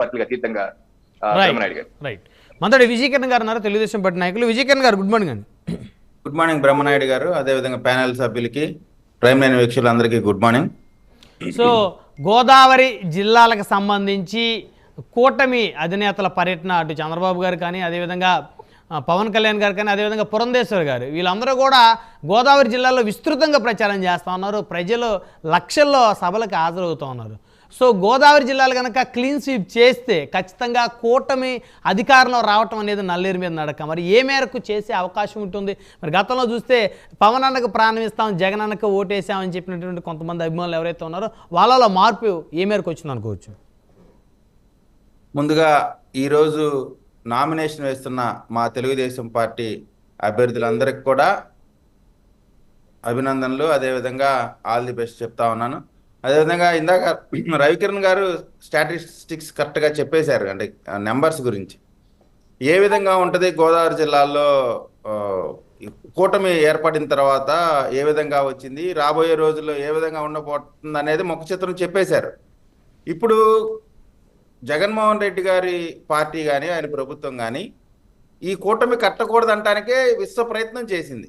పార్టీలకు అతీతంగా బ్రహ్మనాయుడు గారు. రైట్. మనతో విజయకిరణ్ గారు ఉన్నారు, తెలుగుదేశం పార్టీ నాయకులు. విజయకిరణ్ గారు గుడ్ మార్నింగ్ అండి. గుడ్ మార్నింగ్ బ్రహ్మనాయుడు గారు, అదేవిధంగా ప్యానెల్ సభ్యులకి, ప్రైమ్ లైన్ వీక్షకులందరికీ గుడ్ మార్నింగ్. సో గోదావరి జిల్లాలకు సంబంధించి కూటమి అధినేతల పర్యటన, అటు చంద్రబాబు గారు కానీ, అదేవిధంగా పవన్ కళ్యాణ్ గారు కానీ, అదేవిధంగా పురంధేశ్వర్ గారు, వీళ్ళందరూ కూడా గోదావరి జిల్లాలో విస్తృతంగా ప్రచారం చేస్తూ ఉన్నారు. ప్రజలు లక్షల్లో సభలకు హాజరవుతూ ఉన్నారు. సో గోదావరి జిల్లాలు కనుక క్లీన్ స్వీప్ చేస్తే ఖచ్చితంగా కూటమి అధికారంలో రావటం అనేది నల్లేరు మీద నడక. మరి ఏ మేరకు చేసే అవకాశం ఉంటుంది? మరి గతంలో చూస్తే పవన్ అన్నకు ప్రాణం ఇస్తాం, జగన్ అన్నకు ఓటేసామని చెప్పినటువంటి కొంతమంది అభిమానులు ఎవరైతే ఉన్నారో వాళ్ళలో మార్పు ఏ మేరకు వచ్చింది అనుకోవచ్చు? ముందుగా ఈరోజు నామినేషన్ వేస్తున్న మా తెలుగుదేశం పార్టీ అభ్యర్థులందరికీ కూడా అభినందనలు, అదేవిధంగా ఆల్ ది బెస్ట్ చెప్తా ఉన్నాను. అదేవిధంగా ఇందాక రవికిరణ్ గారు స్టాటిస్టిక్స్ కరెక్ట్గా చెప్పేశారు, అంటే నెంబర్స్ గురించి. ఏ విధంగా ఉంటుంది గోదావరి జిల్లాల్లో కూటమి ఏర్పడిన తర్వాత ఏ విధంగా వచ్చింది, రాబోయే రోజుల్లో ఏ విధంగా ఉండబోతుంది అనేది ముఖ చిత్రం చెప్పేశారు. ఇప్పుడు జగన్మోహన్ రెడ్డి గారి పార్టీ కానీ, ఆయన ప్రభుత్వం కానీ ఈ కూటమి కట్టకూడదంటానికే విశ్వ ప్రయత్నం చేసింది.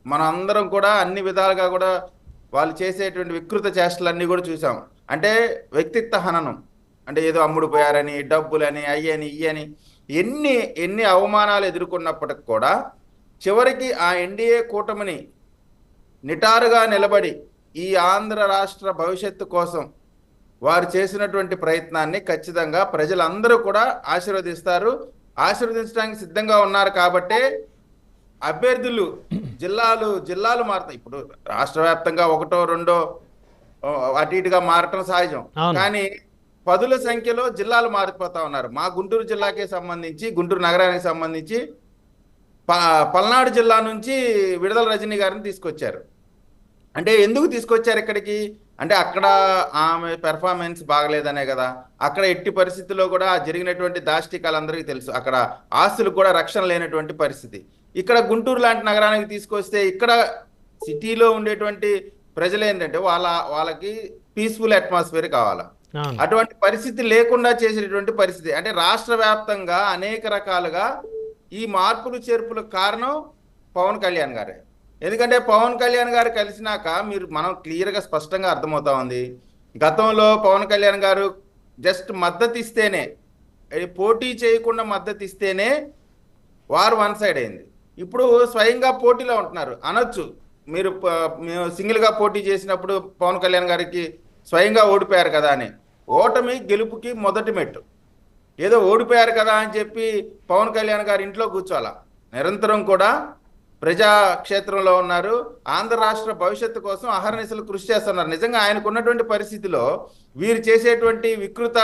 మనం అందరం కూడా అన్ని విధాలుగా కూడా వాళ్ళు చేసేటువంటి వికృత చేష్టలన్నీ కూడా చూసాం. అంటే వ్యక్తిత్వ హననం, అంటే ఏదో అమ్ముడు పోయారని, డబ్బులని, అయ్యని ఇయ్యని ఎన్ని అవమానాలు ఎదుర్కొన్నప్పటికి కూడా చివరికి ఆ ఎన్డీఏ కూటమిని నిటారుగా నిలబడి ఈ ఆంధ్ర రాష్ట్ర భవిష్యత్తు కోసం వారు చేసినటువంటి ప్రయత్నాన్ని ఖచ్చితంగా ప్రజలందరూ కూడా ఆశీర్వదిస్తారు, ఆశీర్వదించడానికి సిద్ధంగా ఉన్నారు. కాబట్టే అభ్యర్థులు జిల్లాలు మారుతాయి. ఇప్పుడు రాష్ట్ర వ్యాప్తంగా ఒకటో రెండో అటు ఇటుగా మారటం సహజం, కానీ పదుల సంఖ్యలో జిల్లాలు మారిపోతా ఉన్నారు. మా గుంటూరు జిల్లాకే సంబంధించి, గుంటూరు నగరానికి సంబంధించి పల్నాడు జిల్లా నుంచి విడుదల రజనీ గారిని తీసుకొచ్చారు. అంటే ఎందుకు తీసుకొచ్చారు ఇక్కడికి అంటే అక్కడ ఆమె పెర్ఫార్మెన్స్ బాగలేదనే కదా. అక్కడ ఎట్టి పరిస్థితుల్లో కూడా జరిగినటువంటి దాష్టికాలందరికీ తెలుసు. అక్కడ ఆస్తులకు కూడా రక్షణ లేనటువంటి పరిస్థితి. ఇక్కడ గుంటూరు లాంటి నగరానికి తీసుకొస్తే ఇక్కడ సిటీలో ఉండేటువంటి ప్రజలు ఏంటంటే వాళ్ళకి పీస్ఫుల్ అట్మాస్ఫియర్ కావాలా. అటువంటి పరిస్థితి లేకుండా చేసేటువంటి పరిస్థితి. అంటే రాష్ట్ర వ్యాప్తంగా అనేక రకాలుగా ఈ మార్పులు చేర్పులకు కారణం పవన్ కళ్యాణ్ గారే. ఎందుకంటే పవన్ కళ్యాణ్ గారు కలిసినాక మనం క్లియర్గా స్పష్టంగా అర్థమవుతా ఉంది. గతంలో పవన్ కళ్యాణ్ గారు జస్ట్ మద్దతు ఇస్తేనే, పోటీ చేయకుండా మద్దతు ఇస్తేనే వారు వన్ సైడ్ అయింది. ఇప్పుడు స్వయంగా పోటీలో ఉంటున్నారు అనొచ్చు. మీరు సింగిల్గా పోటీ చేసినప్పుడు పవన్ కళ్యాణ్ గారికి స్వయంగా ఓడిపోయారు కదా అని. ఓటమి గెలుపుకి మొదటి మెట్టు. ఏదో ఓడిపోయారు కదా అని చెప్పి పవన్ కళ్యాణ్ గారు ఇంట్లో కూర్చోాలా. నిరంతరం కూడా ప్రజాక్షేత్రంలో ఉన్నారు. ఆంధ్ర రాష్ట్ర భవిష్యత్తు కోసం అహర్నిశలు కృషి చేస్తున్నారు. నిజంగా ఆయనకు ఉన్నటువంటి పరిస్థితిలో వీరు చేసేటువంటి వికృత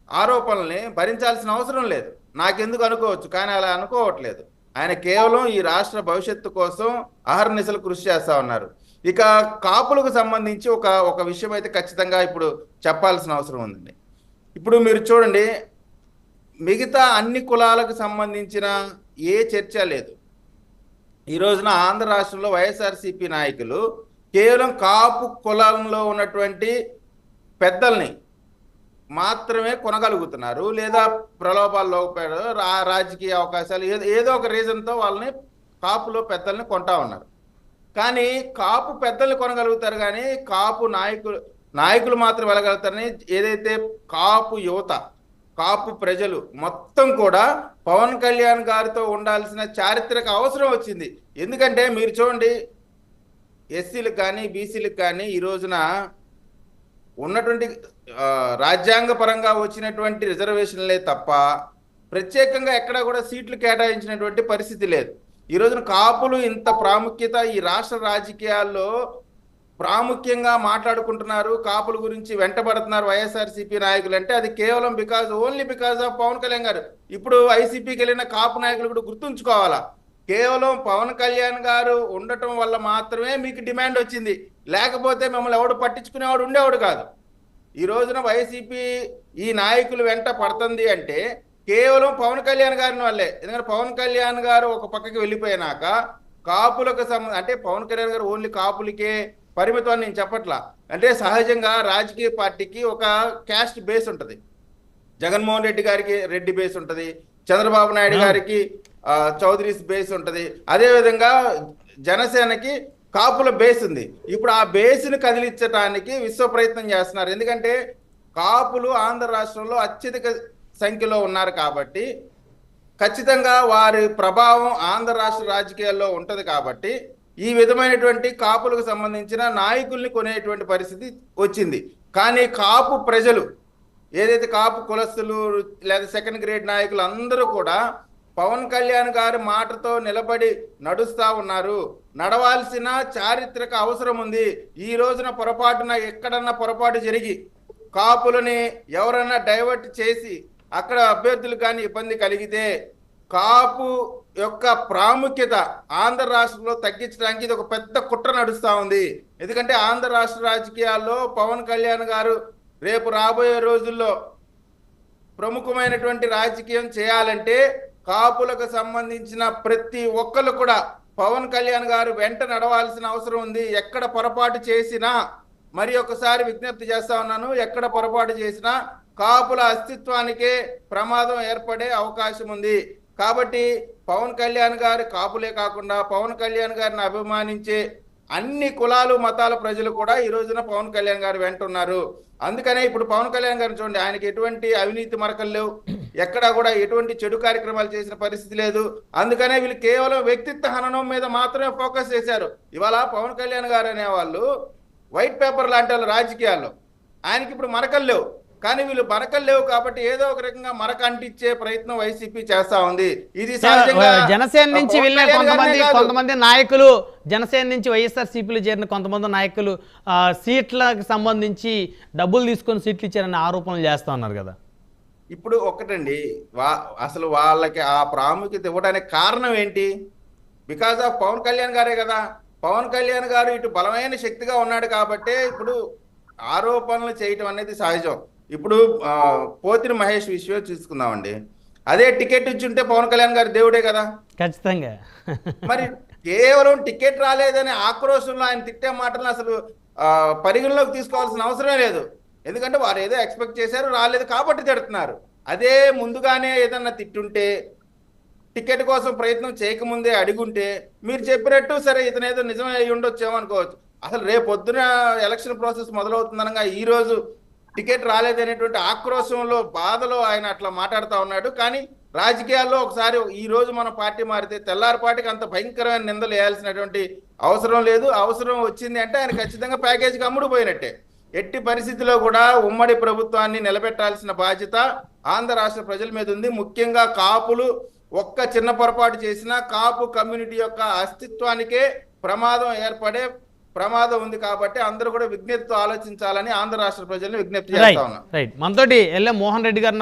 ఆరోపణల్ని భరించాల్సిన అవసరం లేదు. నాకెందుకు అనుకోవచ్చు, కానీ అలా అనుకోవట్లేదు. ఆయన కేవలం ఈ రాష్ట్ర భవిష్యత్తు కోసం అహర్నిశలు కృషి చేస్తూ ఉన్నారు. ఇక కాపులకు సంబంధించి ఒక విషయం అయితే ఖచ్చితంగా ఇప్పుడు చెప్పాల్సిన అవసరం ఉందండి. ఇప్పుడు మీరు చూడండి, మిగతా అన్ని కులాలకు సంబంధించిన ఏ చర్చ లేదు. ఈ రోజున ఆంధ్ర రాష్ట్రంలో వైఎస్ఆర్సీపీ నాయకులు కేవలం కాపు కులంలో ఉన్నటువంటి పెద్దల్ని మాత్రమే కొనగలుగుతున్నారు, లేదా ప్రలోభాల్లో రాజకీయ అవకాశాలు ఏదో ఒక రీజన్తో వాళ్ళని కాపులో పెద్దల్ని కొంటా ఉన్నారు. కానీ కాపు పెద్దల్ని కొనగలుగుతారు, కానీ కాపు నాయకులు మాత్రం వెళ్ళగలుగుతారని ఏదైతే కాపు యువత, కాపు ప్రజలు మొత్తం కూడా పవన్ కళ్యాణ్ గారితో ఉండాల్సిన చారిత్రక అవసరం వచ్చింది. ఎందుకంటే మీరు చూడండి, ఎస్సీలకు కానీ బీసీలకు కానీ ఈ రోజున ఉన్నటువంటి రాజ్యాంగ పరంగా వచ్చినటువంటి రిజర్వేషన్లే తప్ప ప్రత్యేకంగా ఎక్కడా కూడా సీట్లు కేటాయించినటువంటి పరిస్థితి లేదు. ఈ రోజున కాపులు ఇంత ప్రాముఖ్యత ఈ రాష్ట్ర రాజకీయాల్లో ప్రాముఖ్యంగా మాట్లాడుకుంటున్నారు, కాపుల గురించి వెంటబడుతున్నారు వైఎస్ఆర్సీపీ నాయకులు అంటే అది కేవలం only because of Pawan Kalyan గారు. ఇప్పుడు వైసీపీకి వెళ్ళిన కాపు నాయకులు కూడా గుర్తుంచుకోవాలా, కేవలం పవన్ కళ్యాణ్ గారు ఉండటం వల్ల మాత్రమే మీకు డిమాండ్ వచ్చింది, లేకపోతే మిమ్మల్ని ఎవడు పట్టించుకునేవాడు ఉండేవాడు కాదు. ఈ రోజున వైసీపీ ఈ నాయకులు వెంట పడుతుంది అంటే కేవలం పవన్ కళ్యాణ్ గారిని వల్లే. ఎందుకంటే పవన్ కళ్యాణ్ గారు ఒక పక్కకి వెళ్ళిపోయినాక కాపులకు అంటే పవన్ కళ్యాణ్ గారు ఓన్లీ కాపులకే పరిమితం అని నేను చెప్పట్లా. అంటే సహజంగా రాజకీయ పార్టీకి ఒక క్యాస్ట్ బేస్ ఉంటుంది. జగన్మోహన్ రెడ్డి గారికి రెడ్డి బేస్ ఉంటది, చంద్రబాబు నాయుడు గారికి చౌదరీస్ బేస్ ఉంటది, అదేవిధంగా జనసేనకి కాపుల బేస్ ఉంది. ఇప్పుడు ఆ బేస్ని కదిలించడానికి విశ్వ ప్రయత్నం చేస్తున్నారు. ఎందుకంటే కాపులు ఆంధ్ర రాష్ట్రంలో అత్యధిక సంఖ్యలో ఉన్నారు కాబట్టి ఖచ్చితంగా వారి ప్రభావం ఆంధ్ర రాష్ట్ర రాజకీయాల్లో ఉంటది. కాబట్టి ఈ విధమైనటువంటి కాపులకు సంబంధించిన నాయకుల్ని కొనేటువంటి పరిస్థితి వచ్చింది. కానీ కాపు ప్రజలు ఏదైతే కాపు కులస్తులు లేదా సెకండ్ గ్రేడ్ నాయకులు అందరూ కూడా పవన్ కళ్యాణ్ గారి మాటతో నిలబడి నడుస్తా ఉన్నారు. నడవాల్సిన చారిత్రక అవసరం ఉంది. ఈ రోజున పొరపాటున ఎక్కడన్నా పొరపాటు జరిగి కాపులని ఎవరన్నా డైవర్ట్ చేసి అక్కడ అభ్యర్థులు కానీ ఇబ్బంది కలిగితే కాపు యొక్క ప్రాముఖ్యత ఆంధ్ర రాష్ట్రంలో తగ్గించడానికి ఇది ఒక పెద్ద కుట్ర నడుస్తూ ఉంది. ఎందుకంటే ఆంధ్ర రాష్ట్ర రాజకీయాల్లో పవన్ కళ్యాణ్ గారు రేపు రాబోయే రోజుల్లో ప్రముఖమైనటువంటి రాజకీయం చేయాలంటే కాపులకు సంబంధించిన ప్రతి ఒక్కరు కూడా పవన్ కళ్యాణ్ గారు వెంట నడవాల్సిన అవసరం ఉంది. ఎక్కడ పొరపాటు చేసినా, మరి ఒకసారి విజ్ఞప్తి చేస్తా ఉన్నాను, ఎక్కడ పొరపాటు చేసినా కాపుల అస్తిత్వానికే ప్రమాదం ఏర్పడే అవకాశం ఉంది. కాబట్టి పవన్ కళ్యాణ్ గారు కాపులే కాకుండా పవన్ కళ్యాణ్ గారిని అభిమానించే అన్ని కులాలు మతాల ప్రజలు కూడా ఈ రోజున పవన్ కళ్యాణ్ గారు వెంట ఉన్నారు. అందుకనే ఇప్పుడు పవన్ కళ్యాణ్ గారిని చూడండి, ఆయనకి ఎటువంటి అవినీతి మరకలు లేవు, ఎక్కడా కూడా ఎటువంటి చెడు కార్యక్రమాలు చేసిన పరిస్థితి లేదు. అందుకనే వీళ్ళు కేవలం వ్యక్తిత్వ హననం మీద మాత్రమే ఫోకస్ చేశారు. ఇవాళ పవన్ కళ్యాణ్ గారు అనేవాళ్ళు వైట్ పేపర్ లాంటి వాళ్ళు రాజకీయాల్లో, ఆయనకి ఇప్పుడు మరకలు లేవు. కానీ వీళ్ళు మరకలు లేవు కాబట్టి ఏదో ఒక రకంగా మరక అంటించే ప్రయత్నం వైసీపీ చేస్తా ఉంది. ఇది జనసేన నుంచి వెళ్ళే కొంతమంది నాయకులు, జనసేన నుంచి వైఎస్ఆర్సీపీలో చేరిన కొంతమంది నాయకులు సీట్లకు సంబంధించి డబ్బులు తీసుకొని సీట్లు ఇచ్చారని ఆరోపణలు చేస్తా ఉన్నారు కదా. ఇప్పుడు ఒకటండి, అసలు వాళ్ళకి ఆ ప్రాముఖ్యత ఇవ్వడానికి కారణం ఏంటి? బికాజ్ ఆఫ్ పవన్ కళ్యాణ్ గారే కదా. పవన్ కళ్యాణ్ గారు ఇటు బలమైన శక్తిగా ఉన్నాడు కాబట్టే ఇప్పుడు ఆరోపణలు చేయటం అనేది సహజం. ఇప్పుడు పోతిరి మహేష్ విషయం చూసుకుందామండి, అదే టికెట్ ఇచ్చుంటే పవన్ కళ్యాణ్ గారు దేవుడే కదా ఖచ్చితంగా. మరి కేవలం టికెట్ రాలేదని ఆక్రోశంలో ఆయన తిట్టే మాటలను అసలు పరిగణలోకి తీసుకోవాల్సిన అవసరమే లేదు. ఎందుకంటే వారు ఏదో ఎక్స్పెక్ట్ చేశారు, రాలేదు కాబట్టి తిడుతున్నారు. అదే ముందుగానే ఏదన్నా తిట్టుంటే, టికెట్ కోసం ప్రయత్నం చేయకముందే అడుగుంటే మీరు చెప్పినట్టు సరే ఇతను ఏదో నిజమే అయి ఉండొచ్చేమో అనుకోవచ్చు. అసలు రేపు పొద్దున ఎలక్షన్ ప్రాసెస్ మొదలవుతుందనగా ఈ రోజు టికెట్ రాలేదనేటువంటి ఆక్రోశంలో బాధలో ఆయన అట్లా మాట్లాడుతూ ఉన్నాడు. కానీ రాజకీయాల్లో ఒకసారి ఈ రోజు మన పార్టీ మారితే తెల్లారిపాటికి అంత భయంకరమైన నిందలు వేయాల్సినటువంటి అవసరం లేదు. అవసరం వచ్చింది అంటే ఆయన ఖచ్చితంగా ప్యాకేజీకి అమ్ముడు పోయినట్టే. ఎట్టి పరిస్థితిలో కూడా ఉమ్మడి ప్రభుత్వాన్ని నిలబెట్టాల్సిన బాధ్యత ఆంధ్ర రాష్ట్ర ప్రజల మీద ఉంది. ముఖ్యంగా కాపులు ఒక్క చిన్న పొరపాటు చేసినా కాపు కమ్యూనిటీ యొక్క అస్తిత్వానికే ప్రమాదం ఉంది. కాబట్టి అందరూ కూడా విజ్ఞప్తితో ఆలోచించాలని ఆంధ్ర రాష్ట్ర ప్రజలను విజ్ఞప్తి చేస్తా ఉన్నాం. మనతోటి ఎల్ఎం మోహన్ రెడ్డి గారు